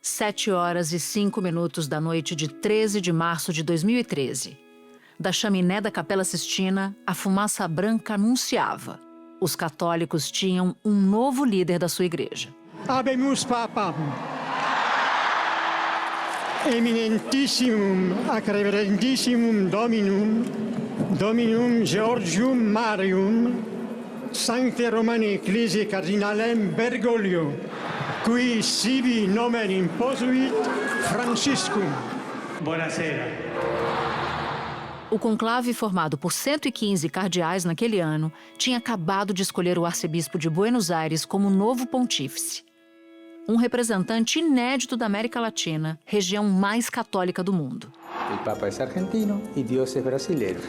7h05 da noite de 13 de março de 2013. Da chaminé da Capela Sistina, a fumaça branca anunciava: os católicos tinham um novo líder da sua igreja. Habemus Papam, eminentissimum ac reverendissimum Dominum Georgium Marium, Sancte Romani Ecclesiae Cardinalem Bergoglio, qui sibi nomen imposuit Franciscum. Buonasera. O conclave, formado por 115 cardeais naquele ano, tinha acabado de escolher o arcebispo de Buenos Aires como novo pontífice. Um representante inédito da América Latina, região mais católica do mundo. O Papa é argentino e Deus é brasileiro.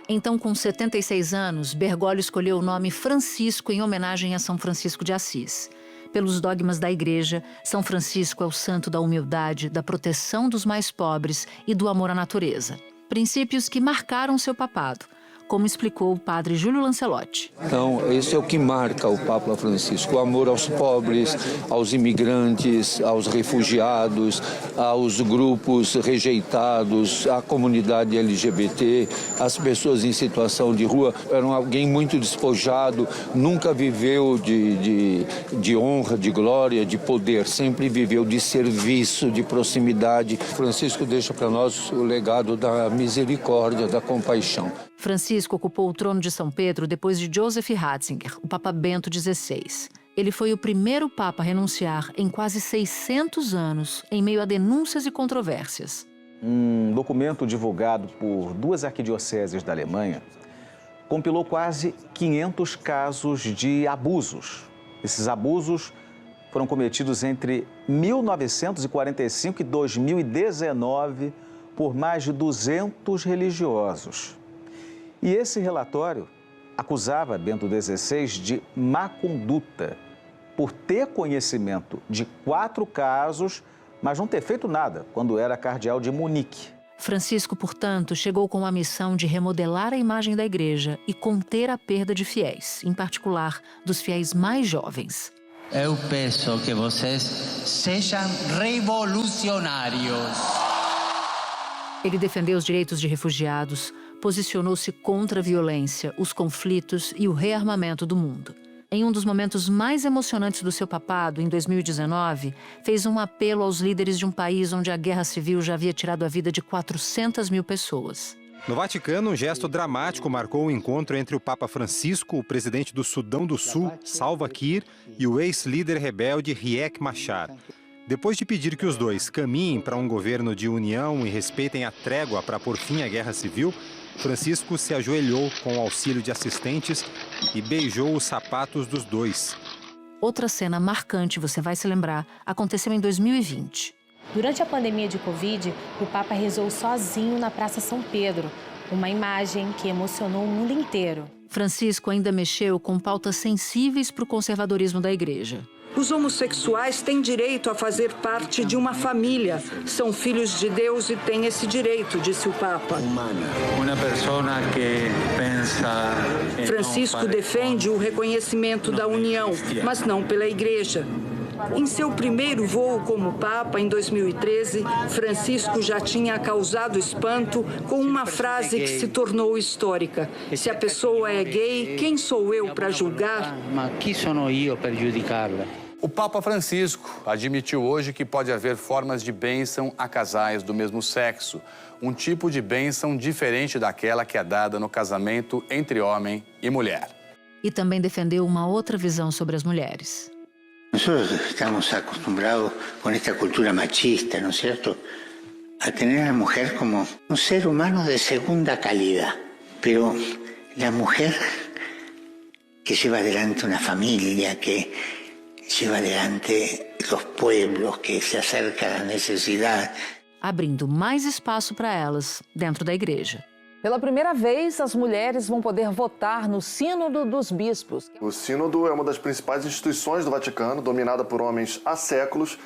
Então, com 76 anos, Bergoglio escolheu o nome Francisco em homenagem a São Francisco de Assis. Pelos dogmas da Igreja, São Francisco é o santo da humildade, da proteção dos mais pobres e do amor à natureza. Princípios que marcaram seu papado, como explicou o padre Júlio Lancelotti. Então, esse é o que marca o Papa Francisco: o amor aos pobres, aos imigrantes, aos refugiados, aos grupos rejeitados, à comunidade LGBT, às pessoas em situação de rua. Era alguém muito despojado, nunca viveu de honra, de glória, de poder, sempre viveu de serviço, de proximidade. Francisco deixa para nós o legado da misericórdia, da compaixão. Francisco ocupou o trono de São Pedro depois de Joseph Ratzinger, o Papa Bento XVI. Ele foi o primeiro Papa a renunciar em quase 600 anos, em meio a denúncias e controvérsias. Um documento divulgado por 2 arquidioceses da Alemanha compilou quase 500 casos de abusos. Esses abusos foram cometidos entre 1945 e 2019 por mais de 200 religiosos. E esse relatório acusava Bento XVI de má conduta por ter conhecimento de 4 casos, mas não ter feito nada quando era cardeal de Munique. Francisco, portanto, chegou com a missão de remodelar a imagem da igreja e conter a perda de fiéis, em particular dos fiéis mais jovens. Eu peço que vocês sejam revolucionários. Ele defendeu os direitos de refugiados, posicionou-se contra a violência, os conflitos e o rearmamento do mundo. Em um dos momentos mais emocionantes do seu papado, em 2019, fez um apelo aos líderes de um país onde a guerra civil já havia tirado a vida de 400 mil pessoas. No Vaticano, um gesto dramático marcou o encontro entre o Papa Francisco, o presidente do Sudão do Sul, Salva Kiir, e o ex-líder rebelde Riek Machar. Depois de pedir que os dois caminhem para um governo de união e respeitem a trégua para pôr fim à guerra civil, Francisco se ajoelhou com o auxílio de assistentes e beijou os sapatos dos dois. Outra cena marcante, você vai se lembrar, aconteceu em 2020. Durante a pandemia de Covid, o Papa rezou sozinho na Praça São Pedro, uma imagem que emocionou o mundo inteiro. Francisco ainda mexeu com pautas sensíveis para o conservadorismo da igreja. Os homossexuais têm direito a fazer parte de uma família. São filhos de Deus e têm esse direito, disse o Papa. Uma pessoa que pensa... Francisco defende o reconhecimento da união, mas não pela igreja. Em seu primeiro voo como Papa, em 2013, Francisco já tinha causado espanto com uma frase que se tornou histórica: se a pessoa é gay, quem sou eu para julgar? Mas quem sou eu para julgá-la? O Papa Francisco admitiu hoje que pode haver formas de bênção a casais do mesmo sexo, um tipo de bênção diferente daquela que é dada no casamento entre homem e mulher. E também defendeu uma outra visão sobre as mulheres. Nós estamos acostumados com esta cultura machista, ¿no es cierto?, a tener a la mujer como un ser humano de segunda calidad. Pero la mujer que lleva adelante una familia, que lleva adelante los pueblos, que se acerca a la necesidad. Abrindo mais espaço para elas dentro da igreja. Pela primeira vez, as mulheres vão poder votar no Sínodo dos Bispos. O Sínodo é uma das principais instituições do Vaticano, dominada por homens há séculos.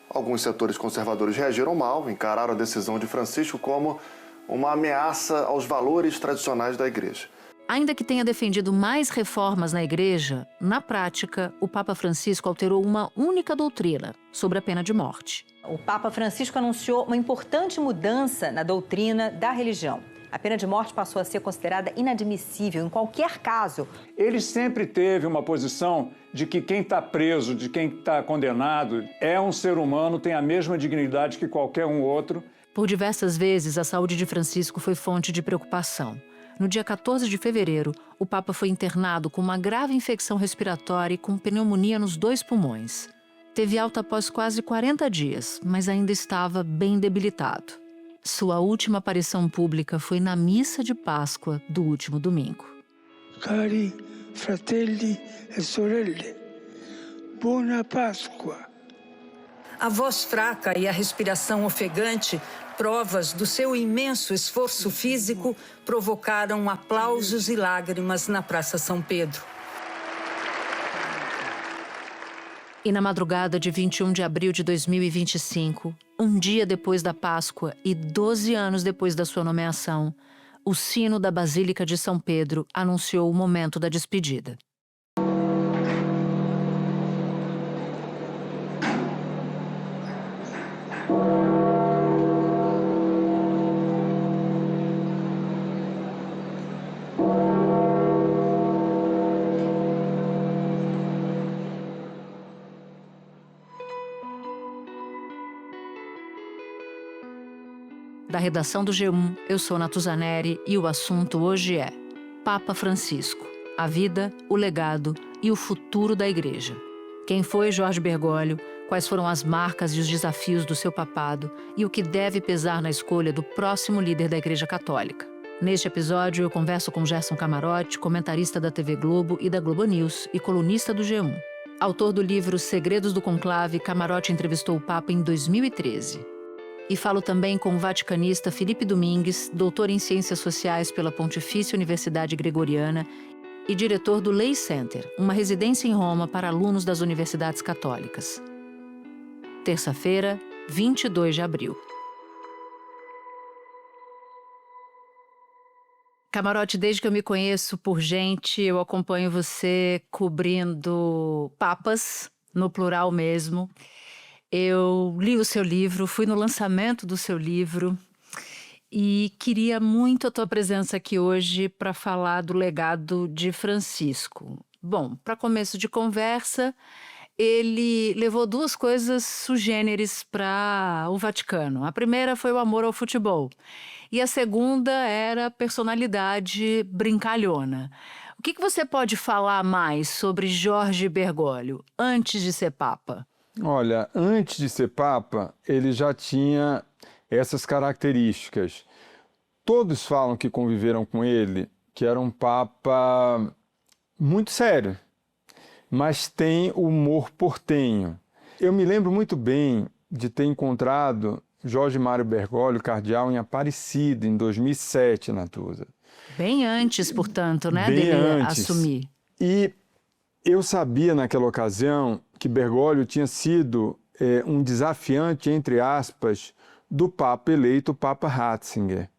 Alguns setores conservadores reagiram mal, encararam a decisão de Francisco como uma ameaça aos valores tradicionais da Igreja. Ainda que tenha defendido mais reformas na Igreja, na prática, o Papa Francisco alterou uma única doutrina sobre a pena de morte. O Papa Francisco anunciou uma importante mudança na doutrina da religião. A pena de morte passou a ser considerada inadmissível em qualquer caso. Ele sempre teve uma posição de que quem está preso, de quem está condenado, é um ser humano, tem a mesma dignidade que qualquer um outro. Por diversas vezes, a saúde de Francisco foi fonte de preocupação. No dia 14 de fevereiro, o Papa foi internado com uma grave infecção respiratória e com pneumonia nos 2 pulmões. Teve alta após quase 40 dias, mas ainda estava bem debilitado. Sua última aparição pública foi na missa de Páscoa do último domingo. Cari fratelli e sorelle, buona Páscoa. A voz fraca e a respiração ofegante, provas do seu imenso esforço físico, provocaram aplausos e lágrimas na Praça São Pedro. E na madrugada de 21 de abril de 2025, um dia depois da Páscoa e 12 anos depois da sua nomeação, o sino da Basílica de São Pedro anunciou o momento da despedida. Da redação do G1, eu sou Natuzaneri e o assunto hoje é Papa Francisco, a vida, o legado e o futuro da Igreja. Quem foi Jorge Bergoglio, quais foram as marcas e os desafios do seu papado e o que deve pesar na escolha do próximo líder da Igreja Católica. Neste episódio, eu converso com Gerson Camarote, comentarista da TV Globo e da Globo News e colunista do G1. Autor do livro Segredos do Conclave, Camarote entrevistou o Papa em 2013. E falo também com o vaticanista Felipe Domingues, doutor em Ciências Sociais pela Pontifícia Universidade Gregoriana e diretor do Lay Center, uma residência em Roma para alunos das universidades católicas. Terça-feira, 22 de abril. Camarote, desde que eu me conheço por gente, eu acompanho você cobrindo papas, no plural mesmo. Eu li o seu livro, fui no lançamento do seu livro e queria muito a tua presença aqui hoje para falar do legado de Francisco. Bom, para começo de conversa, ele levou 2 coisas sui generis para o Vaticano. A primeira foi o amor ao futebol e a segunda era a personalidade brincalhona. O que você pode falar mais sobre Jorge Bergoglio antes de ser Papa? Olha, antes de ser Papa, ele já tinha essas características. Todos falam que conviveram com ele, que era um Papa muito sério, mas tem humor portenho. Eu me lembro muito bem de ter encontrado Jorge Mário Bergoglio, cardeal, em Aparecida, em 2007, Natuza. Bem antes, portanto, né, bem dele antes. assumir. E eu sabia naquela ocasião que Bergoglio tinha sido um desafiante, entre aspas, do Papa eleito, o Papa Ratzinger.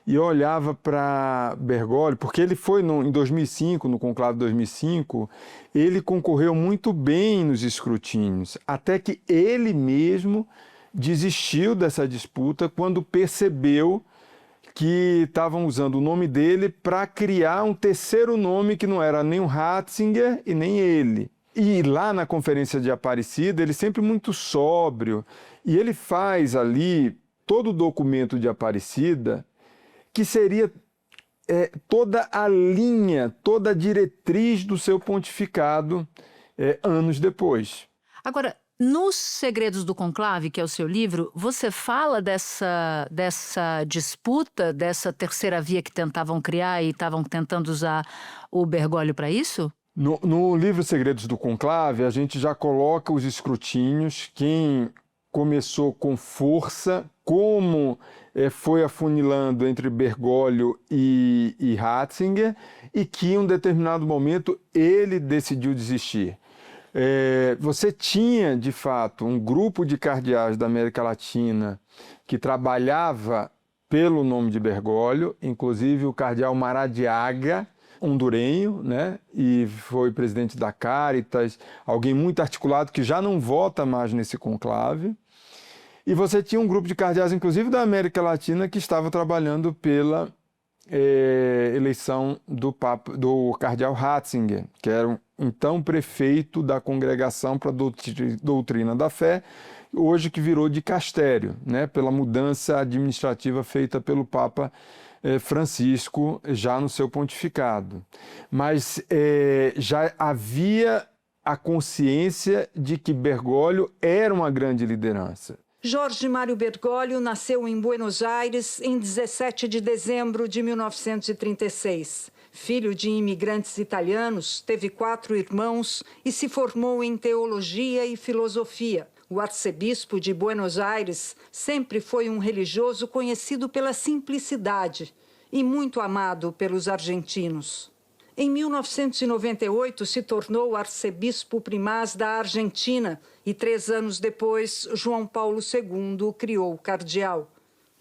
E eu olhava para Bergoglio, porque ele foi em 2005, no conclave de 2005, ele concorreu muito bem nos escrutínios, até que ele mesmo desistiu dessa disputa quando percebeu que estavam usando o nome dele para criar um terceiro nome que não era nem o Ratzinger e nem ele. E lá na Conferência de Aparecida, ele sempre muito sóbrio, e ele faz ali todo o documento de Aparecida, que seria toda a linha, toda a diretriz do seu pontificado anos depois. Agora, nos Segredos do Conclave, que é o seu livro, você fala dessa disputa, dessa terceira via que tentavam criar e estavam tentando usar o Bergoglio para isso? No livro Segredos do Conclave, a gente já coloca os escrutínios, quem começou com força, como foi afunilando entre Bergoglio e Ratzinger, e que em um determinado momento ele decidiu desistir. Você tinha, de fato, um grupo de cardeais da América Latina que trabalhava pelo nome de Bergoglio, inclusive o cardeal Maradiaga, hondurenho, né? E foi presidente da Caritas, alguém muito articulado que já não vota mais nesse conclave. E você tinha um grupo de cardeais, inclusive da América Latina, que estava trabalhando pela eleição do cardeal Ratzinger, que era então prefeito da Congregação para a Doutrina da Fé, hoje que virou dicastério, né, pela mudança administrativa feita pelo Papa Francisco já no seu pontificado. Mas já havia a consciência de que Bergoglio era uma grande liderança. Jorge Mário Bergoglio nasceu em Buenos Aires em 17 de dezembro de 1936. Filho de imigrantes italianos, teve 4 irmãos e se formou em teologia e filosofia. O arcebispo de Buenos Aires sempre foi um religioso conhecido pela simplicidade e muito amado pelos argentinos. Em 1998, se tornou arcebispo primaz da Argentina e 3 anos depois, João Paulo II criou o cardeal.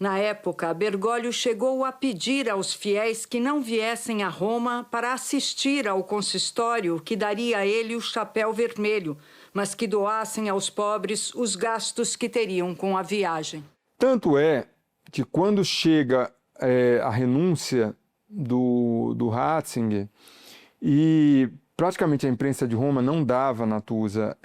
Na época, Bergoglio chegou a pedir aos fiéis que não viessem a Roma para assistir ao consistório que daria a ele o chapéu vermelho, mas que doassem aos pobres os gastos que teriam com a viagem. Tanto é que quando chega a renúncia do Ratzinger, e praticamente a imprensa de Roma não dava na Natuza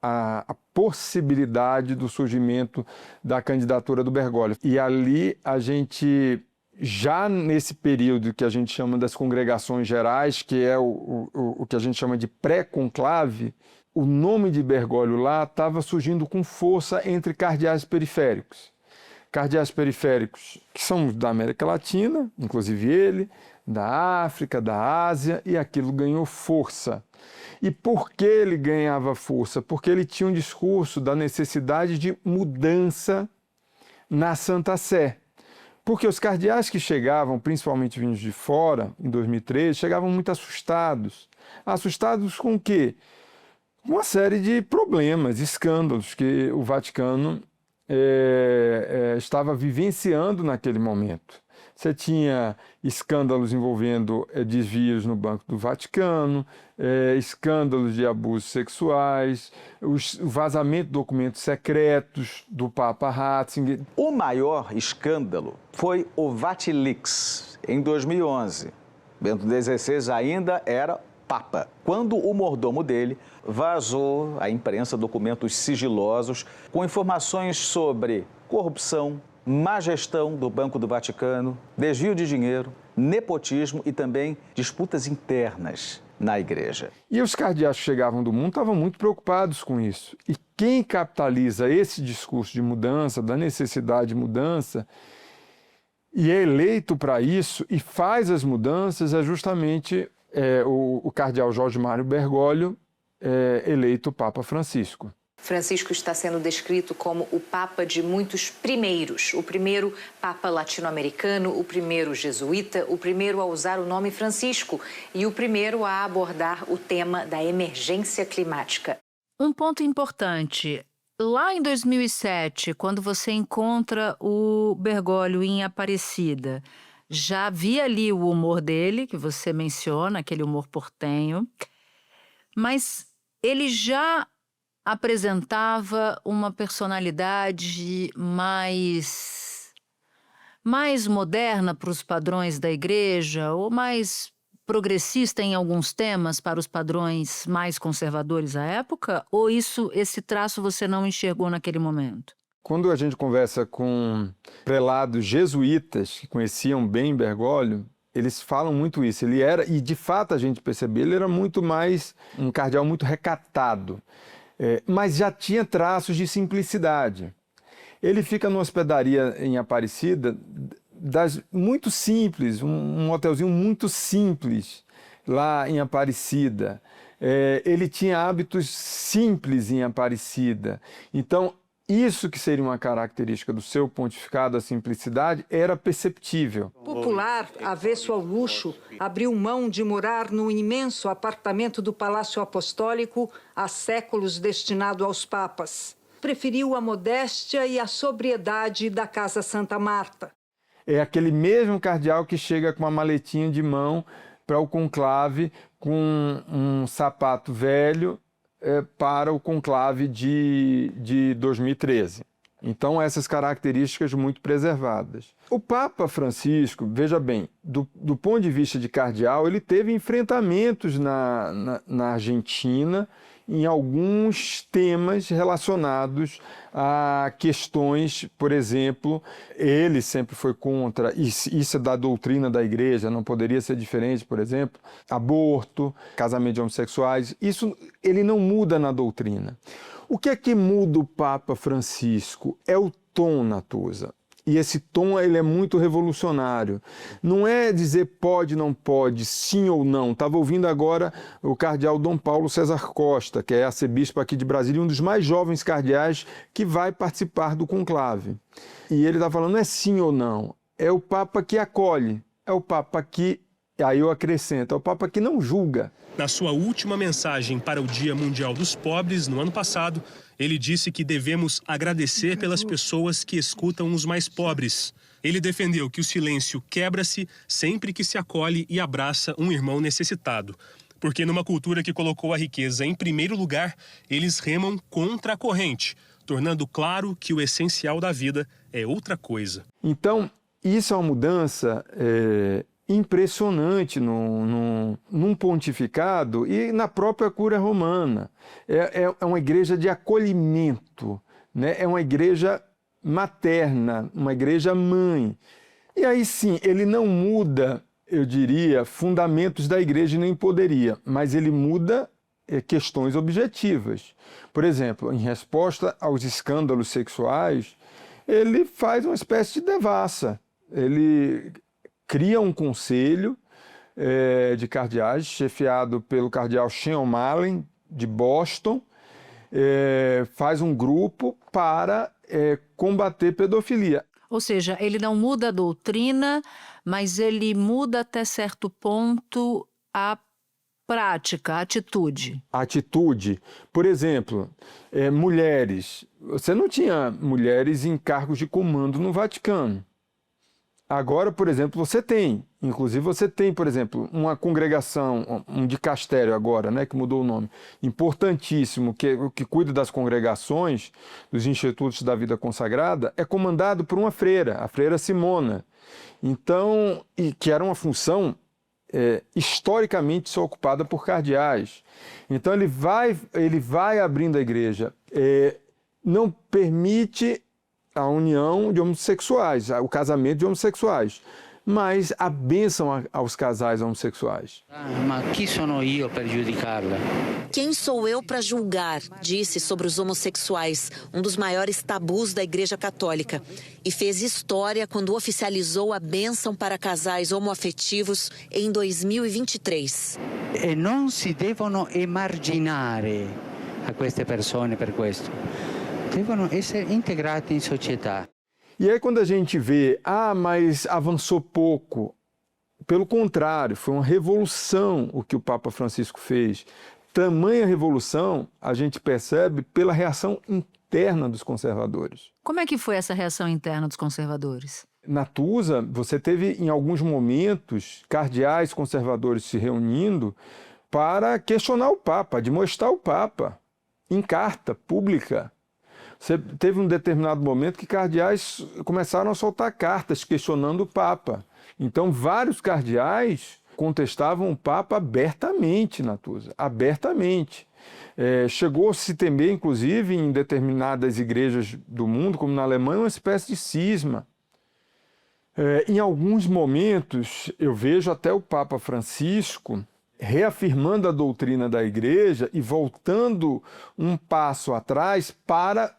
a possibilidade do surgimento da candidatura do Bergoglio. E ali a gente, já nesse período que a gente chama das congregações gerais, que é o que a gente chama de pré-conclave, o nome de Bergoglio lá estava surgindo com força entre cardeais periféricos. Cardeais periféricos que são da América Latina, inclusive ele, da África, da Ásia, e aquilo ganhou força. E por que ele ganhava força? Porque ele tinha um discurso da necessidade de mudança na Santa Sé. Porque os cardeais que chegavam, principalmente vindos de fora, em 2013, chegavam muito assustados. Assustados com o quê? Uma série de problemas, escândalos que o Vaticano estava vivenciando naquele momento. Você tinha escândalos envolvendo desvios no Banco do Vaticano, escândalos de abusos sexuais, o vazamento de documentos secretos do Papa Ratzinger. O maior escândalo foi o Vatilix, em 2011. Bento XVI ainda era Papa, quando o mordomo dele vazou à imprensa documentos sigilosos com informações sobre corrupção, má gestão do Banco do Vaticano, desvio de dinheiro, nepotismo e também disputas internas na igreja. E os cardeais que chegavam do mundo estavam muito preocupados com isso. E quem capitaliza esse discurso de mudança, da necessidade de mudança, e é eleito para isso e faz as mudanças, é justamente o cardeal Jorge Mário Bergoglio, eleito Papa Francisco. Francisco está sendo descrito como o Papa de muitos primeiros. O primeiro Papa latino-americano, o primeiro jesuíta, o primeiro a usar o nome Francisco e o primeiro a abordar o tema da emergência climática. Um ponto importante. Lá em 2007, quando você encontra o Bergoglio em Aparecida, já havia ali o humor dele, que você menciona, aquele humor portenho, mas ele já apresentava uma personalidade mais moderna para os padrões da igreja, ou mais progressista em alguns temas para os padrões mais conservadores à época? Ou esse traço você não enxergou naquele momento? Quando a gente conversa com prelados jesuítas que conheciam bem Bergoglio, eles falam muito isso. Ele era, e de fato a gente percebeu, ele era muito mais um cardeal muito recatado, mas já tinha traços de simplicidade. Ele fica numa hospedaria em Aparecida, muito simples, um hotelzinho muito simples lá em Aparecida. Ele tinha hábitos simples em Aparecida. Então, isso que seria uma característica do seu pontificado, a simplicidade, era perceptível. Popular, avesso ao luxo, abriu mão de morar no imenso apartamento do Palácio Apostólico, há séculos destinado aos papas. Preferiu a modéstia e a sobriedade da Casa Santa Marta. É aquele mesmo cardeal que chega com uma maletinha de mão para o conclave com um sapato velho para o conclave de 2013. Então, essas características muito preservadas. O Papa Francisco, veja bem, do ponto de vista de cardeal, ele teve enfrentamentos na Argentina em alguns temas relacionados a questões, por exemplo, ele sempre foi contra, isso é da doutrina da igreja, não poderia ser diferente, por exemplo, aborto, casamento de homossexuais, isso ele não muda na doutrina. O que é que muda o Papa Francisco? É o tom, Natuza. E esse tom ele é muito revolucionário. Não é dizer pode, não pode, sim ou não. Estava ouvindo agora o cardeal Dom Paulo César Costa, que é arcebispo aqui de Brasília, um dos mais jovens cardeais que vai participar do conclave. E ele está falando, não é sim ou não, é o Papa que acolhe, é o Papa que, aí eu acrescento, é o Papa que não julga. Na sua última mensagem para o Dia Mundial dos Pobres, no ano passado, ele disse que devemos agradecer pelas pessoas que escutam os mais pobres. Ele defendeu que o silêncio quebra-se sempre que se acolhe e abraça um irmão necessitado. Porque numa cultura que colocou a riqueza em primeiro lugar, eles remam contra a corrente, tornando claro que o essencial da vida é outra coisa. Então, isso é uma mudança impressionante num pontificado e na própria cúria romana. É uma igreja de acolhimento, né? É uma igreja materna, uma igreja mãe. E aí sim, ele não muda, eu diria, fundamentos da igreja, nem poderia, mas ele muda questões objetivas. Por exemplo, em resposta aos escândalos sexuais, ele faz uma espécie de devassa. Ele cria um conselho de cardeais, chefiado pelo cardeal Sean O'Malley, de Boston, faz um grupo para combater pedofilia. Ou seja, ele não muda a doutrina, mas ele muda até certo ponto a prática, a atitude. A atitude. Por exemplo, mulheres. Você não tinha mulheres em cargos de comando no Vaticano. Agora, por exemplo, você tem. Inclusive, você tem, por exemplo, uma congregação, um dicastério agora, né, que mudou o nome, importantíssimo, que cuida das congregações, dos institutos da vida consagrada, é comandado por uma freira, a freira Simona. Então, que era uma função historicamente só ocupada por cardeais. Então, ele vai abrindo a igreja. Não permite a união de homossexuais, o casamento de homossexuais, mas a bênção aos casais homossexuais. Mas quem sou eu para julgá-la? Quem sou eu para julgar, disse sobre os homossexuais, um dos maiores tabus da Igreja Católica, e fez história quando oficializou a bênção para casais homoafetivos em 2023. E não se devono emarginare a queste persone per questo. Devono essere integrati in società. E aí quando a gente vê, mas avançou pouco, pelo contrário, foi uma revolução o que o Papa Francisco fez. Tamanha revolução a gente percebe pela reação interna dos conservadores. Como é que foi essa reação interna dos conservadores? Natuza, você teve em alguns momentos cardeais conservadores se reunindo para questionar o Papa, admoestar o Papa, em carta pública. Você teve um determinado momento que cardeais começaram a soltar cartas questionando o Papa. Então, vários cardeais contestavam o Papa abertamente, Natuza, abertamente. Chegou-se a temer, inclusive, em determinadas igrejas do mundo, como na Alemanha, uma espécie de cisma. Em alguns momentos, eu vejo até o Papa Francisco reafirmando a doutrina da igreja e voltando um passo atrás para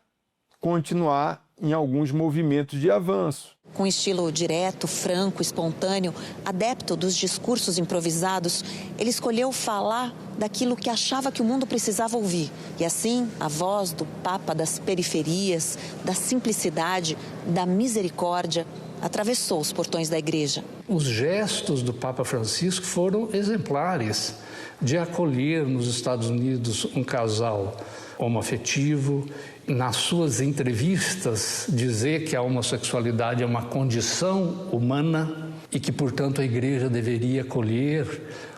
continuar em alguns movimentos de avanço. Com estilo direto, franco, espontâneo, adepto dos discursos improvisados, ele escolheu falar daquilo que achava que o mundo precisava ouvir. E assim, a voz do Papa das periferias, da simplicidade, da misericórdia, atravessou os portões da igreja. Os gestos do Papa Francisco foram exemplares de acolher nos Estados Unidos um casal homoafetivo, nas suas entrevistas dizer que a homossexualidade é uma condição humana. e que, portanto, a Igreja deveria acolher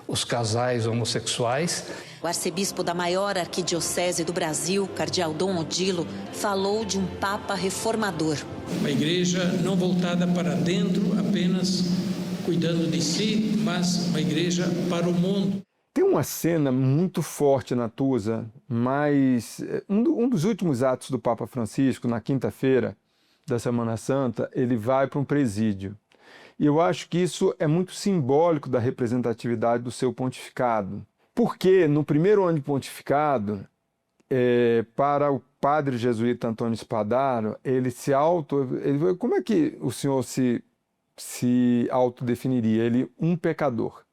os casais homossexuais. O arcebispo da maior arquidiocese do Brasil, cardeal Dom Odilo, falou de um Papa reformador. Uma igreja não voltada para dentro, apenas cuidando de si, mas uma igreja para o mundo. Tem uma cena muito forte na Tusa, mas um dos últimos atos do Papa Francisco, na quinta-feira da Semana Santa, ele vai para um presídio. E eu acho que isso é muito simbólico da representatividade do seu pontificado. Porque no primeiro ano de pontificado, para o padre jesuíta Antônio Spadaro, como é que o senhor se autodefiniria? Ele, um pecador.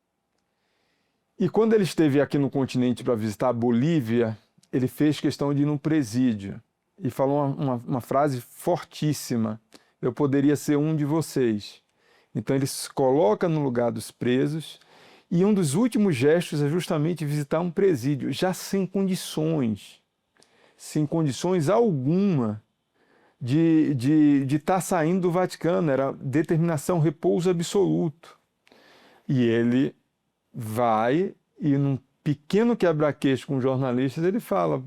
E quando ele esteve aqui no continente para visitar a Bolívia, ele fez questão de ir num presídio e falou uma frase fortíssima: eu poderia ser um de vocês. Então ele se coloca no lugar dos presos e um dos últimos gestos é justamente visitar um presídio, já sem condições alguma de estar saindo do Vaticano, era determinação, repouso absoluto. E ele vai e num pequeno quebra-queixo com jornalistas ele fala,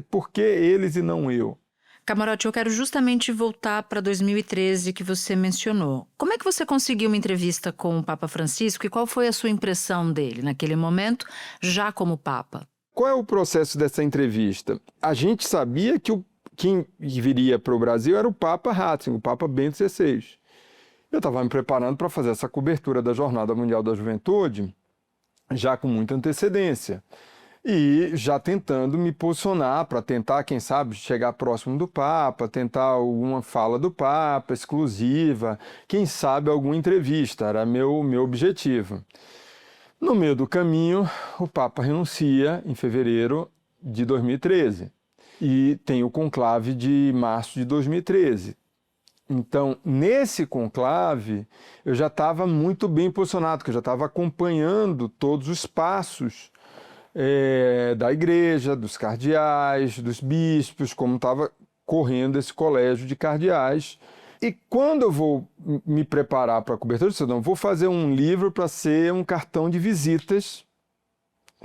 por que eles e não eu? Camarote, eu quero justamente voltar para 2013 que você mencionou. Como é que você conseguiu uma entrevista com o Papa Francisco e qual foi a sua impressão dele naquele momento, já como Papa? Qual é o processo dessa entrevista? A gente sabia que quem viria para o Brasil era o Papa Ratzinger, o Papa Bento XVI. Eu estava me preparando para fazer essa cobertura da Jornada Mundial da Juventude, já com muita antecedência. E já tentando me posicionar para tentar, quem sabe, chegar próximo do Papa, tentar alguma fala do Papa exclusiva, quem sabe alguma entrevista, era meu objetivo. No meio do caminho, o Papa renuncia em fevereiro de 2013 e tem o conclave de março de 2013. Então, nesse conclave, eu já estava muito bem posicionado, porque eu já estava acompanhando todos os passos da igreja, dos cardeais, dos bispos, como estava correndo esse colégio de cardeais. E quando eu vou me preparar para a cobertura, eu disse, não, vou fazer um livro para ser um cartão de visitas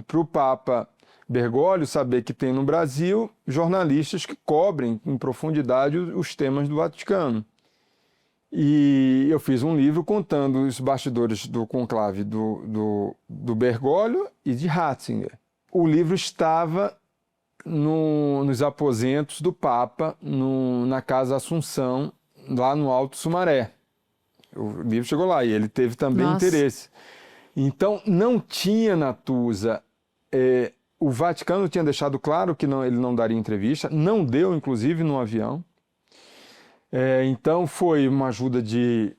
para o Papa Bergoglio saber que tem no Brasil jornalistas que cobrem em profundidade os temas do Vaticano. E eu fiz um livro contando os bastidores do conclave do Bergoglio e de Ratzinger. O livro estava nos aposentos do Papa, na Casa Assunção, lá no Alto Sumaré. O livro chegou lá e ele teve também interesse. Então, não tinha na Tusa. O Vaticano tinha deixado claro que ele não daria entrevista, não deu, inclusive, no avião. Então foi uma ajuda de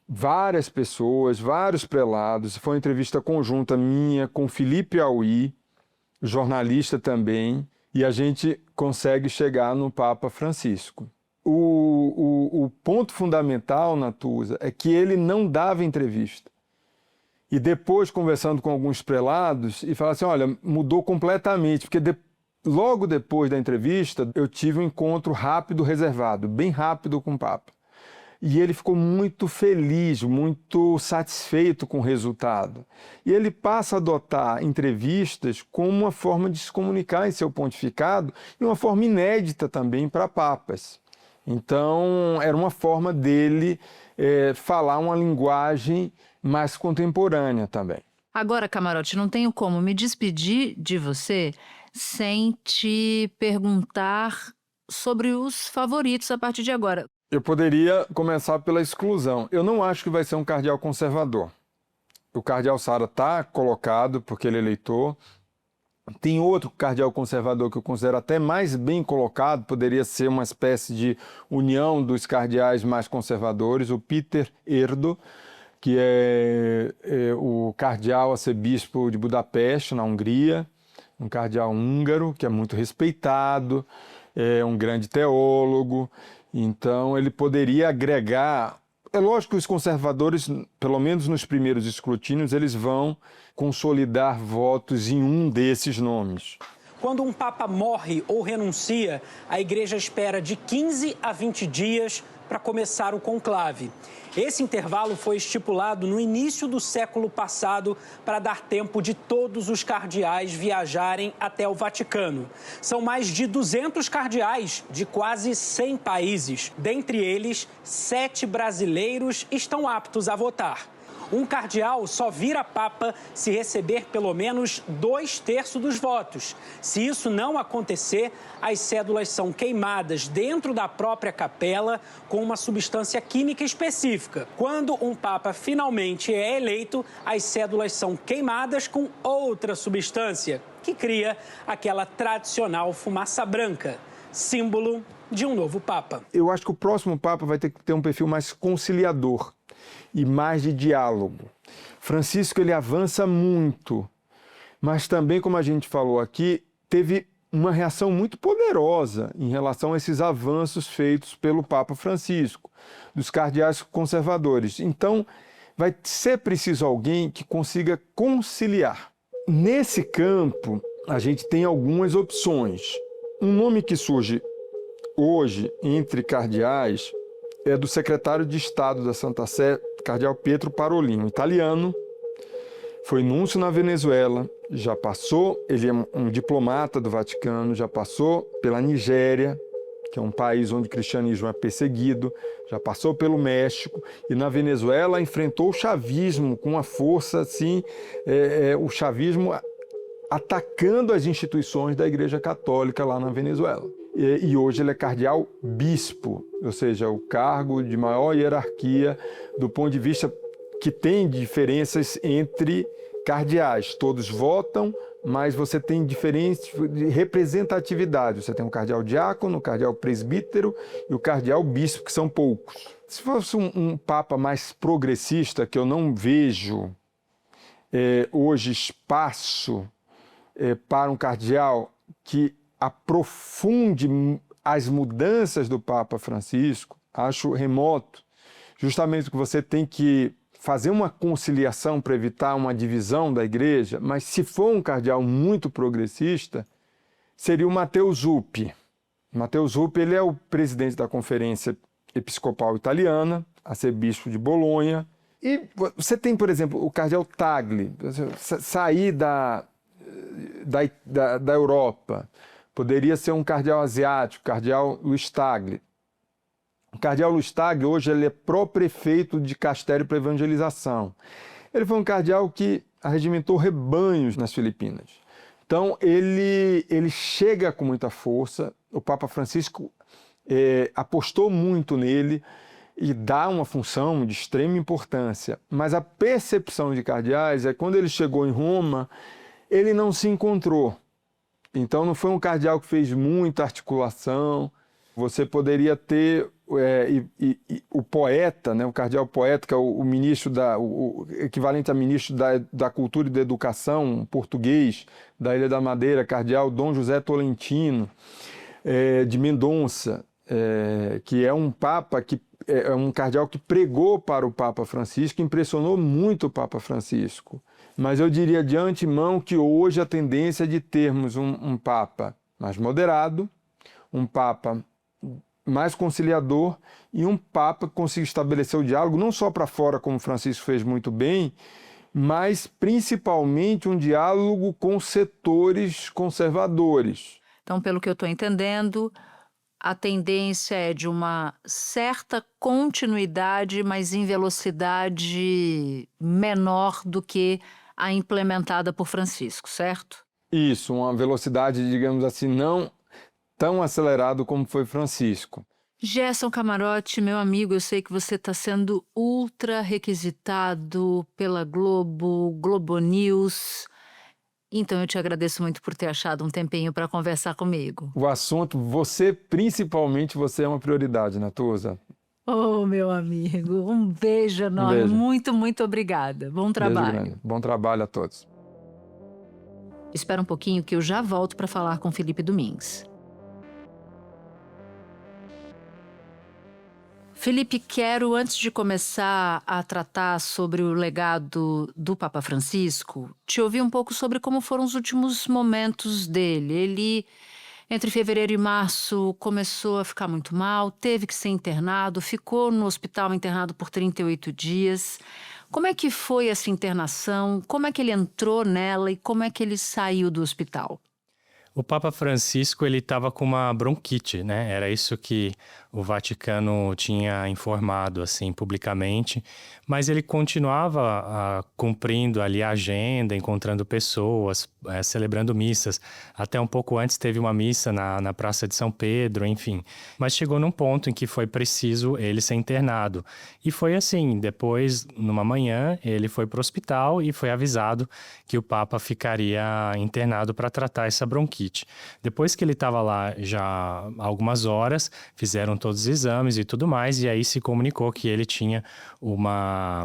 várias pessoas, vários prelados. Foi uma entrevista conjunta minha com Felipe Auí, jornalista também, e a gente consegue chegar no Papa Francisco. O ponto fundamental na Tusa é que ele não dava entrevista. E depois, conversando com alguns prelados, e falava assim, olha, mudou completamente, porque logo depois da entrevista, eu tive um encontro rápido, reservado, bem rápido com o Papa. E ele ficou muito feliz, muito satisfeito com o resultado. E ele passa a adotar entrevistas como uma forma de se comunicar em seu pontificado e uma forma inédita também para papas. Então, era uma forma dele falar uma linguagem mais contemporânea também. Agora, Camarote, não tenho como me despedir de você sem te perguntar sobre os favoritos a partir de agora. Eu poderia começar pela exclusão. Eu não acho que vai ser um cardeal conservador. O cardeal Sara está colocado porque ele é eleitor. Tem outro cardeal conservador que eu considero até mais bem colocado, poderia ser uma espécie de união dos cardeais mais conservadores, o Peter Erdo, que é o cardeal arcebispo de Budapeste, na Hungria, um cardeal húngaro, que é muito respeitado, é um grande teólogo, então ele poderia agregar. É lógico que os conservadores, pelo menos nos primeiros escrutínios, eles vão consolidar votos em um desses nomes. Quando um papa morre ou renuncia, a igreja espera de 15 a 20 dias para começar o conclave. Esse intervalo foi estipulado no início do século passado para dar tempo de todos os cardeais viajarem até o Vaticano. São mais de 200 cardeais de quase 100 países. Dentre eles, 7 brasileiros estão aptos a votar. Um cardeal só vira papa se receber pelo menos 2/3 dos votos. Se isso não acontecer, as cédulas são queimadas dentro da própria capela com uma substância química específica. Quando um papa finalmente é eleito, as cédulas são queimadas com outra substância, que cria aquela tradicional fumaça branca, símbolo de um novo papa. Eu acho que o próximo papa vai ter que ter um perfil mais conciliador e mais de diálogo. Francisco, ele avança muito, mas também, como a gente falou aqui, teve uma reação muito poderosa em relação a esses avanços feitos pelo Papa Francisco, dos cardeais conservadores. Então, vai ser preciso alguém que consiga conciliar. Nesse campo, a gente tem algumas opções. Um nome que surge hoje entre cardeais é do secretário de Estado da Santa Sé, cardeal Pietro Parolin, um italiano, foi núncio na Venezuela, já passou, ele é um diplomata do Vaticano, já passou pela Nigéria, que é um país onde o cristianismo é perseguido, já passou pelo México, e na Venezuela enfrentou o chavismo com uma força assim, o chavismo atacando as instituições da Igreja Católica lá na Venezuela. E hoje ele é cardeal bispo, ou seja, o cargo de maior hierarquia do ponto de vista que tem diferenças entre cardeais. Todos votam, mas você tem diferentes de representatividade. Você tem um cardeal diácono, um cardeal presbítero e o cardeal bispo, que são poucos. Se fosse um papa mais progressista, que eu não vejo hoje espaço para um cardeal que aprofunde as mudanças do Papa Francisco, acho remoto, justamente porque você tem que fazer uma conciliação para evitar uma divisão da igreja, mas se for um cardeal muito progressista, seria o Matteo Zuppi. Matteo Zuppi, ele é o presidente da Conferência Episcopal Italiana, arcebispo de Bolonha, e você tem, por exemplo, o cardeal Tagle, sair da Europa. Poderia ser um cardeal asiático, cardeal Luiz Tagle. O cardeal Luiz Tagle, hoje, ele é pró-prefeito de Castério para Evangelização. Ele foi um cardeal que arregimentou rebanhos nas Filipinas. Então, ele chega com muita força. O Papa Francisco apostou muito nele e dá uma função de extrema importância. Mas a percepção de cardeais é que quando ele chegou em Roma, ele não se encontrou. Então, não foi um cardeal que fez muita articulação. Você poderia ter o poeta, né, o cardeal poeta, que é o ministro o equivalente a ministro da Cultura e da Educação, português, da Ilha da Madeira, cardeal Dom José Tolentino, de Mendonça, que é um papa que é um cardeal que pregou para o Papa Francisco, impressionou muito o Papa Francisco. Mas eu diria de antemão que hoje a tendência é de termos um Papa mais moderado, um Papa mais conciliador e um Papa que consiga estabelecer o diálogo não só para fora, como Francisco fez muito bem, mas principalmente um diálogo com setores conservadores. Então, pelo que eu estou entendendo, a tendência é de uma certa continuidade, mas em velocidade menor do que a implementada por Francisco, certo? Isso, uma velocidade, digamos assim, não tão acelerado como foi Francisco. Gerson Camarote, meu amigo, eu sei que você está sendo ultra requisitado pela Globo News. Então eu te agradeço muito por ter achado um tempinho para conversar comigo. O assunto, principalmente você é uma prioridade, Natuza. Oh, meu amigo, um beijo enorme. Beijo. Muito, muito obrigada. Bom trabalho. Beijo grande. Bom trabalho a todos. Espera um pouquinho que eu já volto para falar com Felipe Domingues. Felipe, quero, antes de começar a tratar sobre o legado do Papa Francisco, te ouvir um pouco sobre como foram os últimos momentos dele. Ele, entre fevereiro e março, começou a ficar muito mal, teve que ser internado, ficou no hospital internado por 38 dias. Como é que foi essa internação? Como é que ele entrou nela e como é que ele saiu do hospital? O Papa Francisco, ele estava com uma bronquite, né? Era isso que o Vaticano tinha informado, assim, publicamente. Mas ele continuava cumprindo ali a agenda, encontrando pessoas, celebrando missas. Até um pouco antes teve uma missa na Praça de São Pedro, enfim. Mas chegou num ponto em que foi preciso ele ser internado. E foi assim, depois, numa manhã, ele foi para o hospital e foi avisado que o Papa ficaria internado para tratar essa bronquite. Depois que ele estava lá já há algumas horas, fizeram todos os exames e tudo mais, e aí se comunicou que ele tinha uma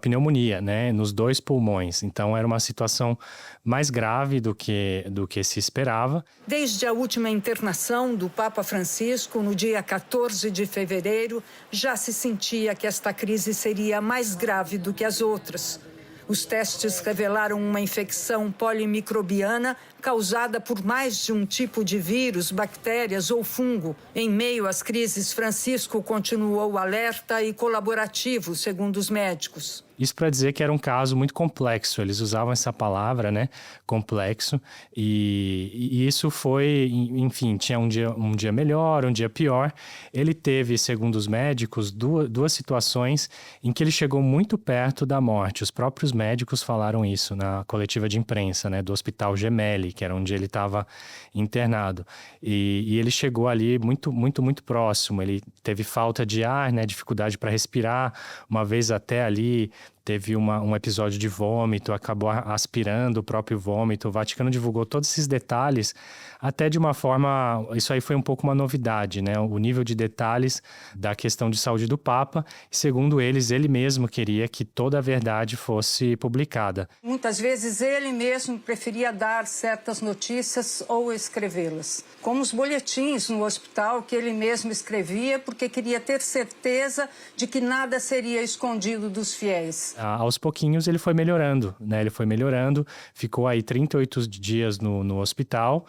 pneumonia, né, nos 2 pulmões. Então era uma situação mais grave do que se esperava. Desde a última internação do Papa Francisco, no dia 14 de fevereiro, já se sentia que esta crise seria mais grave do que as outras. Os testes revelaram uma infecção polimicrobiana causada por mais de um tipo de vírus, bactérias ou fungo. Em meio às crises, Francisco continuou alerta e colaborativo, segundo os médicos. Isso para dizer que era um caso muito complexo, eles usavam essa palavra, né, complexo, e isso foi, enfim, tinha um dia melhor, um dia pior. Ele teve, segundo os médicos, duas situações em que ele chegou muito perto da morte. Os próprios médicos falaram isso na coletiva de imprensa, né, do Hospital Gemelli, que era onde ele estava internado. E ele chegou ali muito próximo. Ele teve falta de ar, né, dificuldade para respirar, uma vez até ali teve um episódio de vômito, acabou aspirando o próprio vômito. O Vaticano divulgou todos esses detalhes, até de uma forma... Isso aí foi um pouco uma novidade, né? O nível de detalhes da questão de saúde do Papa. Segundo eles, ele mesmo queria que toda a verdade fosse publicada. Muitas vezes ele mesmo preferia dar certas notícias ou escrevê-las. Como os boletins no hospital que ele mesmo escrevia, porque queria ter certeza de que nada seria escondido dos fiéis. Aos pouquinhos ele foi melhorando, né? Ele foi melhorando, ficou aí 38 dias no hospital,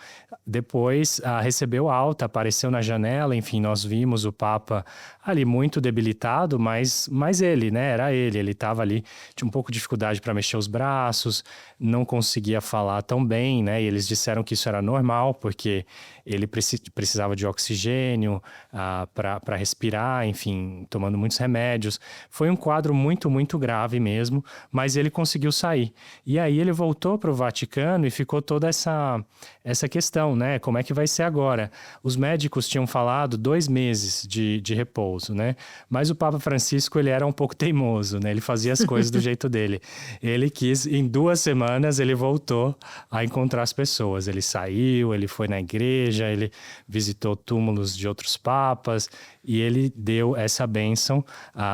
depois recebeu alta, apareceu na janela, enfim, nós vimos o Papa ali muito debilitado, mas ele, né? Era ele estava ali, tinha um pouco de dificuldade para mexer os braços, não conseguia falar tão bem, né? E eles disseram que isso era normal, porque ele precisava de oxigênio para respirar, enfim, tomando muitos remédios. Foi um quadro muito grave mesmo, mas ele conseguiu sair. E aí ele voltou para o Vaticano e ficou toda essa questão, né? Como é que vai ser agora? Os médicos tinham falado 2 meses de repouso, né? Mas o Papa Francisco, ele era um pouco teimoso, né? Ele fazia as coisas do jeito dele. Ele quis, em 2 semanas, ele voltou a encontrar as pessoas. Ele saiu, ele foi na igreja, ele visitou túmulos de outros papas e ele deu essa bênção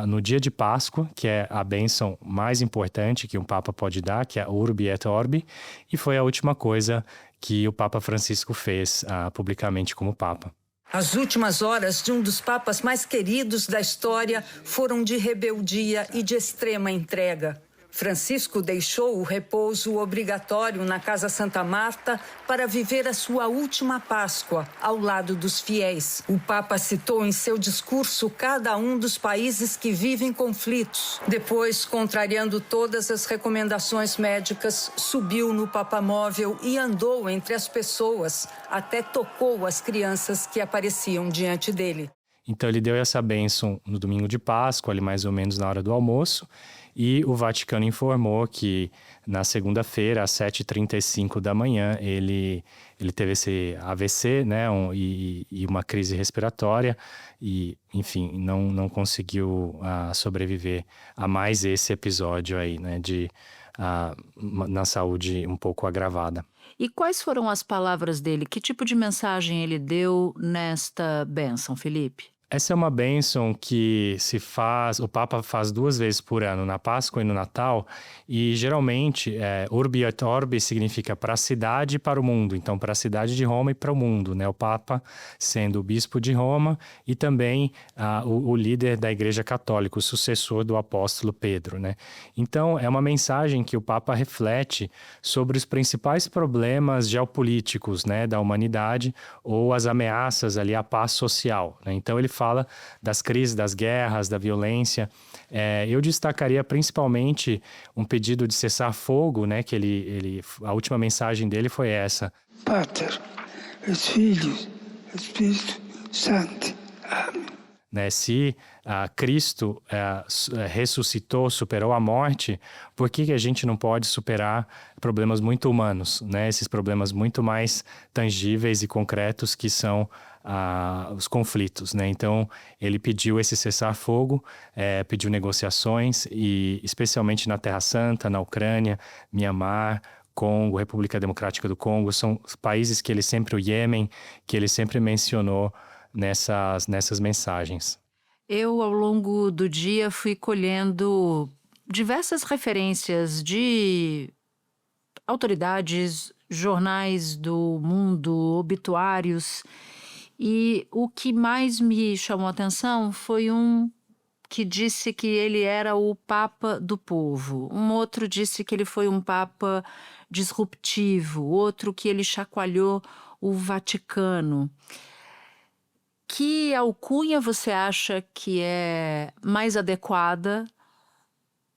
no dia de Páscoa, que é a bênção mais importante que um papa pode dar, que é a Urbi et Orbi, e foi a última coisa que o Papa Francisco fez publicamente como papa. As últimas horas de um dos papas mais queridos da história foram de rebeldia e de extrema entrega. Francisco deixou o repouso obrigatório na Casa Santa Marta para viver a sua última Páscoa ao lado dos fiéis. O Papa citou em seu discurso cada um dos países que vivem conflitos. Depois, contrariando todas as recomendações médicas, subiu no papamóvel e andou entre as pessoas, até tocou as crianças que apareciam diante dele. Então ele deu essa bênção no domingo de Páscoa, ali mais ou menos na hora do almoço, e o Vaticano informou que na segunda-feira, às 7h35 da manhã, ele teve esse AVC, né, e uma crise respiratória, e, enfim, não conseguiu sobreviver a mais esse episódio aí, né, na saúde um pouco agravada. E quais foram as palavras dele? Que tipo de mensagem ele deu nesta bênção, Felipe? Essa é uma bênção que o Papa faz 2 vezes por ano, na Páscoa e no Natal, e geralmente Urbi et Orbi significa para a cidade e para o mundo, então para a cidade de Roma e para o mundo, né? O Papa sendo o bispo de Roma e também o líder da Igreja Católica, o sucessor do apóstolo Pedro, né? Então é uma mensagem que o Papa reflete sobre os principais problemas geopolíticos, né, da humanidade ou as ameaças ali à paz social, né? Então ele fala das crises, das guerras, da violência. Eu destacaria principalmente um pedido de cessar-fogo, né? Que a última mensagem dele foi essa. Pater, et Filhos, et Espírito Santo. Amém. Né, se Cristo ressuscitou, superou a morte, por que a gente não pode superar problemas muito humanos, né? Esses problemas muito mais tangíveis e concretos que são os conflitos, né? Então, ele pediu esse cessar-fogo, pediu negociações, e especialmente na Terra Santa, na Ucrânia, Mianmar, Congo, República Democrática do Congo, são países que ele sempre, o Iêmen, que ele sempre mencionou nessas mensagens. Eu, ao longo do dia, fui colhendo diversas referências de autoridades, jornais do mundo, obituários, e o que mais me chamou a atenção foi um que disse que ele era o Papa do povo, um outro disse que ele foi um Papa disruptivo, outro que ele chacoalhou o Vaticano. Que alcunha você acha que é mais adequada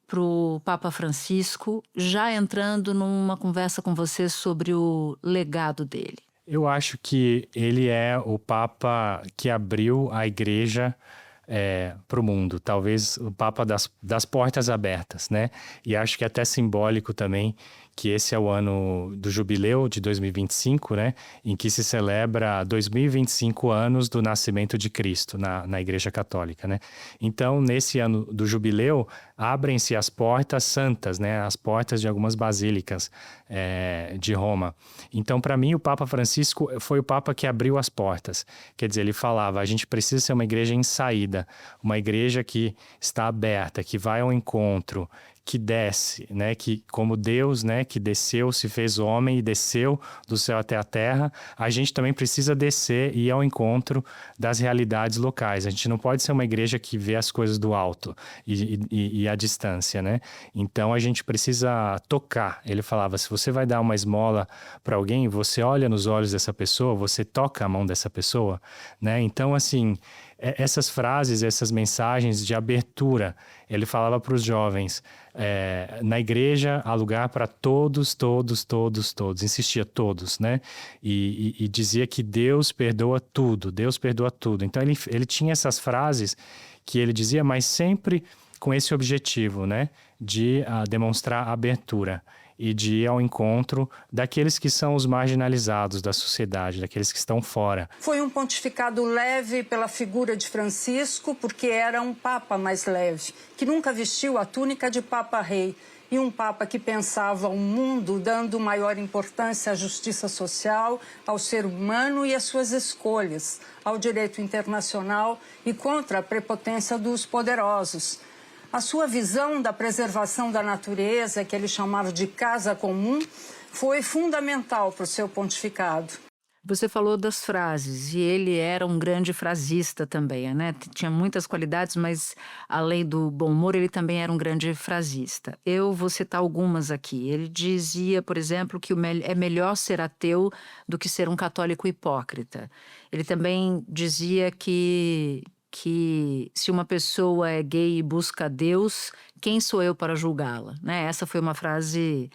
para o Papa Francisco, já entrando numa conversa com você sobre o legado dele? Eu acho que ele é o Papa que abriu a Igreja para o mundo, talvez o Papa das portas abertas, né? E acho que é até simbólico também que esse é o ano do jubileu de 2025, né? Em que se celebra 2025 anos do nascimento de Cristo na Igreja Católica, né? Então, nesse ano do jubileu, abrem-se as portas santas, né? As portas de algumas basílicas de Roma. Então, para mim, o Papa Francisco foi o Papa que abriu as portas. Quer dizer, ele falava, a gente precisa ser uma igreja em saída, uma igreja que está aberta, que vai ao encontro, que desce, né? Que como Deus, né? Que desceu, se fez homem e desceu do céu até a terra, a gente também precisa descer e ir ao encontro das realidades locais. A gente não pode ser uma igreja que vê as coisas do alto e à distância, né? Então a gente precisa tocar. Ele falava, se você vai dar uma esmola para alguém, você olha nos olhos dessa pessoa, você toca a mão dessa pessoa, né? Então, assim, essas frases, essas mensagens de abertura, ele falava para os jovens, na igreja há lugar para todos, insistia todos, né? E dizia que Deus perdoa tudo. Então ele tinha essas frases que ele dizia, mas sempre com esse objetivo, né? De demonstrar abertura e de ir ao encontro daqueles que são os marginalizados da sociedade, daqueles que estão fora. Foi um pontificado leve pela figura de Francisco, porque era um papa mais leve, que nunca vestiu a túnica de papa-rei, e um papa que pensava o mundo dando maior importância à justiça social, ao ser humano e às suas escolhas, ao direito internacional e contra a prepotência dos poderosos. A sua visão da preservação da natureza, que ele chamava de casa comum, foi fundamental para o seu pontificado. Você falou das frases, e ele era um grande frasista também, né? Tinha muitas qualidades, mas além do bom humor, ele também era um grande frasista. Eu vou citar algumas aqui. Ele dizia, por exemplo, que é melhor ser ateu do que ser um católico hipócrita. Ele também dizia que se uma pessoa é gay e busca Deus, quem sou eu para julgá-la? Né? Essa foi uma frase,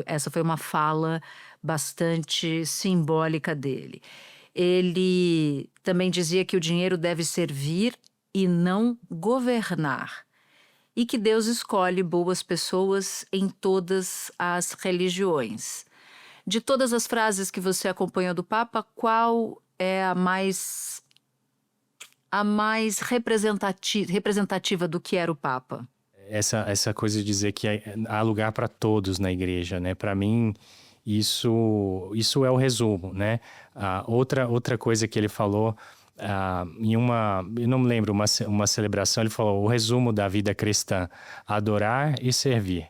essa foi uma fala bastante simbólica dele. Ele também dizia que o dinheiro deve servir e não governar, e que Deus escolhe boas pessoas em todas as religiões. De todas as frases que você acompanhou do Papa, qual é a mais representativa do que era o Papa? Essa coisa de dizer que há lugar para todos na igreja, né? Para mim, isso é o resumo, né? Outra coisa que ele falou eu não me lembro, uma celebração, ele falou o resumo da vida cristã: adorar e servir.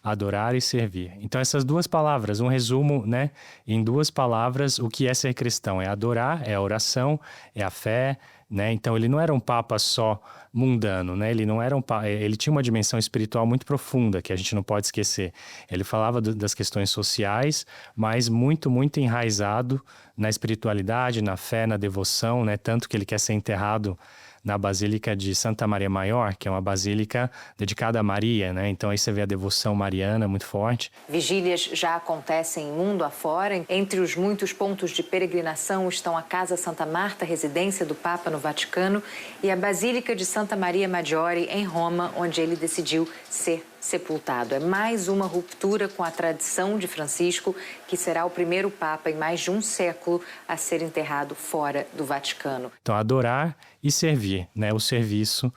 Adorar e servir. Então, essas duas palavras, um resumo, né, em duas palavras, o que é ser cristão. É adorar, é a oração, é a fé, né? Então, ele não era um papa só mundano, né? Ele não era ele tinha uma dimensão espiritual muito profunda, que a gente não pode esquecer. Ele falava das questões sociais, mas muito, muito enraizado na espiritualidade, na fé, na devoção, né? Tanto que ele quer ser enterrado na Basílica de Santa Maria Maior, que é uma basílica dedicada a Maria, né? Então aí você vê a devoção mariana muito forte. Vigílias já acontecem mundo afora. Entre os muitos pontos de peregrinação estão a Casa Santa Marta, residência do Papa no Vaticano, e a Basílica de Santa Maria Maggiore, em Roma, onde ele decidiu ser sepultado. É mais uma ruptura com a tradição de Francisco, que será o primeiro Papa em mais de um século a ser enterrado fora do Vaticano. Então, adorar e servir, né? O serviço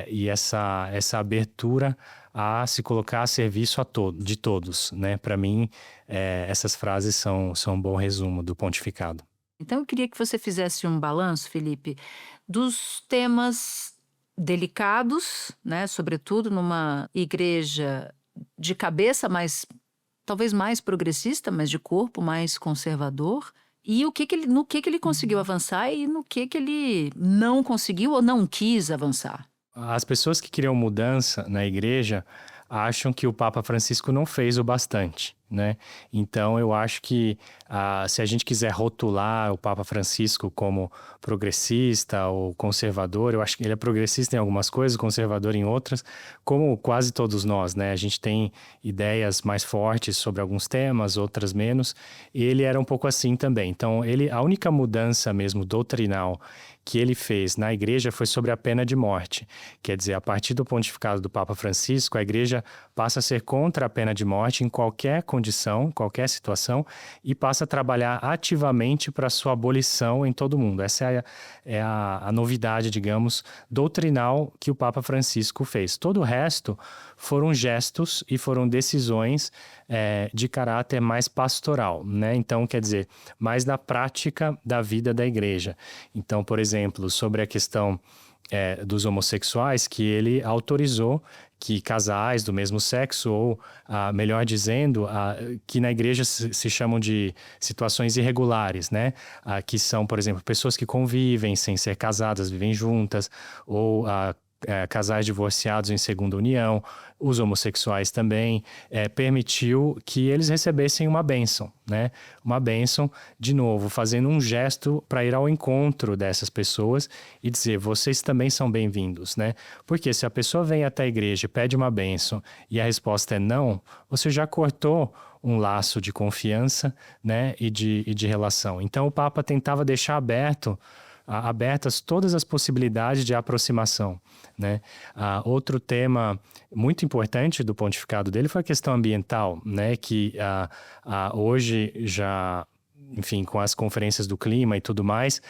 e essa abertura a se colocar a serviço de todos, né? Para mim, essas frases são um bom resumo do pontificado. Então, eu queria que você fizesse um balanço, Felipe, dos temas delicados, né? Sobretudo numa igreja de cabeça talvez mais progressista, mas de corpo mais conservador. E no que ele conseguiu avançar e no que ele não conseguiu ou não quis avançar. As pessoas que queriam mudança na igreja acham que o Papa Francisco não fez o bastante, né? Então, eu acho que se a gente quiser rotular o Papa Francisco como progressista ou conservador, eu acho que ele é progressista em algumas coisas, conservador em outras, como quase todos nós, né? A gente tem ideias mais fortes sobre alguns temas, outras menos, e ele era um pouco assim também. Então, a única mudança mesmo doutrinal que ele fez na igreja foi sobre a pena de morte. Quer dizer, a partir do pontificado do Papa Francisco, a igreja passa a ser contra a pena de morte em qualquer condição, qualquer situação, e passa a trabalhar ativamente para a sua abolição em todo o mundo. Essa é a novidade, digamos, doutrinal que o Papa Francisco fez. Todo o resto foram gestos e foram decisões de caráter mais pastoral, né? Então, quer dizer, mais na prática da vida da igreja. Então, por exemplo, sobre a questão dos homossexuais, que ele autorizou que casais do mesmo sexo, ou, melhor dizendo, que na igreja se chamam de situações irregulares, né? Que são, por exemplo, pessoas que convivem sem ser casadas, vivem juntas, ou casais divorciados em segunda união, os homossexuais também, permitiu que eles recebessem uma bênção, né? Uma bênção, de novo, fazendo um gesto para ir ao encontro dessas pessoas e dizer, vocês também são bem-vindos, né? Porque se a pessoa vem até a igreja e pede uma bênção e a resposta é não, você já cortou um laço de confiança, né? e de relação. Então, o Papa tentava deixar abertas todas as possibilidades de aproximação, né? Outro tema muito importante do pontificado dele foi a questão ambiental, né? Que hoje já, enfim, com as conferências do clima e tudo mais,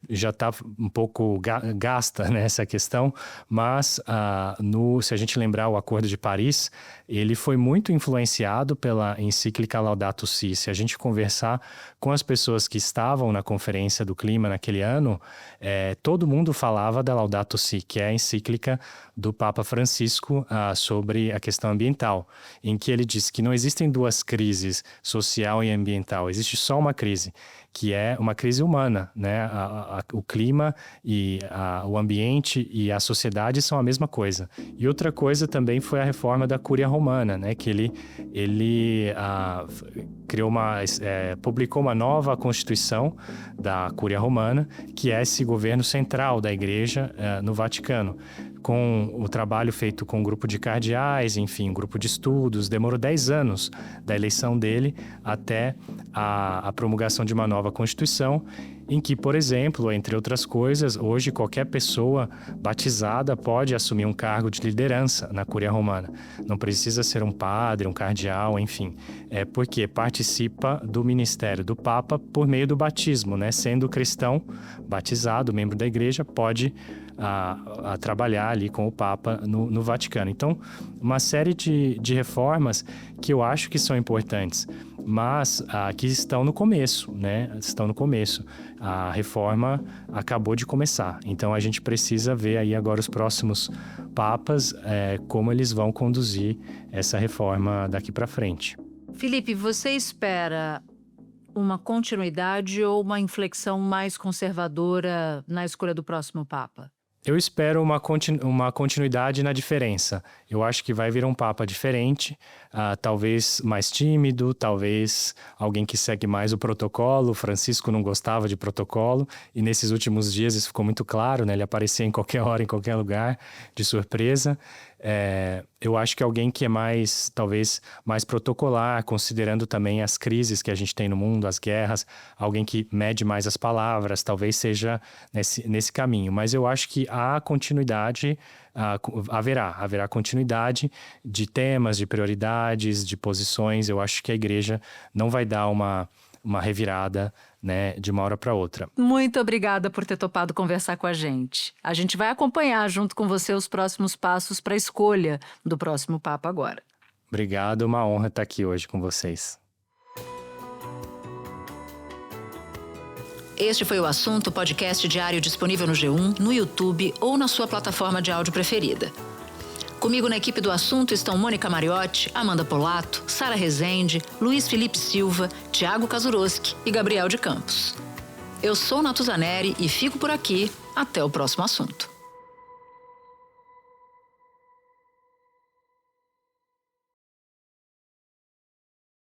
já está um pouco gasta, né, essa questão, mas se a gente lembrar o Acordo de Paris, ele foi muito influenciado pela encíclica Laudato Si. Se a gente conversar com as pessoas que estavam na conferência do clima naquele ano, todo mundo falava da Laudato Si, que é a encíclica do Papa Francisco sobre a questão ambiental, em que ele diz que não existem duas crises, social e ambiental, existe só uma crise, que é uma crise humana, né? O clima e o ambiente e a sociedade são a mesma coisa. E outra coisa também foi a reforma da Cúria Romana, né? Que ele publicou uma nova Constituição da Cúria Romana, que é esse governo central da Igreja no Vaticano, com o trabalho feito com um grupo de cardeais, enfim, um grupo de estudos. Demorou 10 anos da eleição dele até a promulgação de uma nova Constituição, em que, por exemplo, entre outras coisas, hoje qualquer pessoa batizada pode assumir um cargo de liderança na Cúria Romana. Não precisa ser um padre, um cardeal, enfim. Porque participa do ministério do Papa por meio do batismo, né? Sendo cristão, batizado, membro da igreja, pode a trabalhar ali com o Papa no Vaticano. Então, uma série de reformas que eu acho que são importantes, mas que estão no começo, né? Estão no começo. A reforma acabou de começar, então a gente precisa ver aí agora os próximos papas, como eles vão conduzir essa reforma daqui para frente. Felipe, você espera uma continuidade ou uma inflexão mais conservadora na escolha do próximo papa? Eu espero uma continuidade na diferença. Eu acho que vai vir um papa diferente, talvez mais tímido, talvez alguém que segue mais o protocolo. O Francisco não gostava de protocolo e nesses últimos dias isso ficou muito claro, né? Ele aparecia em qualquer hora, em qualquer lugar, de surpresa. Eu acho que alguém que é talvez mais protocolar, considerando também as crises que a gente tem no mundo, as guerras, alguém que mede mais as palavras, talvez seja nesse caminho. Mas eu acho que há continuidade, haverá continuidade de temas, de prioridades, de posições. Eu acho que a igreja não vai dar uma revirada, né, de uma hora para outra. Muito obrigada por ter topado conversar com a gente. A gente vai acompanhar junto com você os próximos passos para a escolha do próximo Papa agora. Obrigado, uma honra estar aqui hoje com vocês. Este foi o Assunto, podcast diário disponível no G1, no YouTube ou na sua plataforma de áudio preferida. Comigo na equipe do Assunto estão Mônica Mariotti, Amanda Polato, Sara Rezende, Luiz Felipe Silva, Tiago Kazuroski e Gabriel de Campos. Eu sou Natuzaneri e fico por aqui. Até o próximo assunto.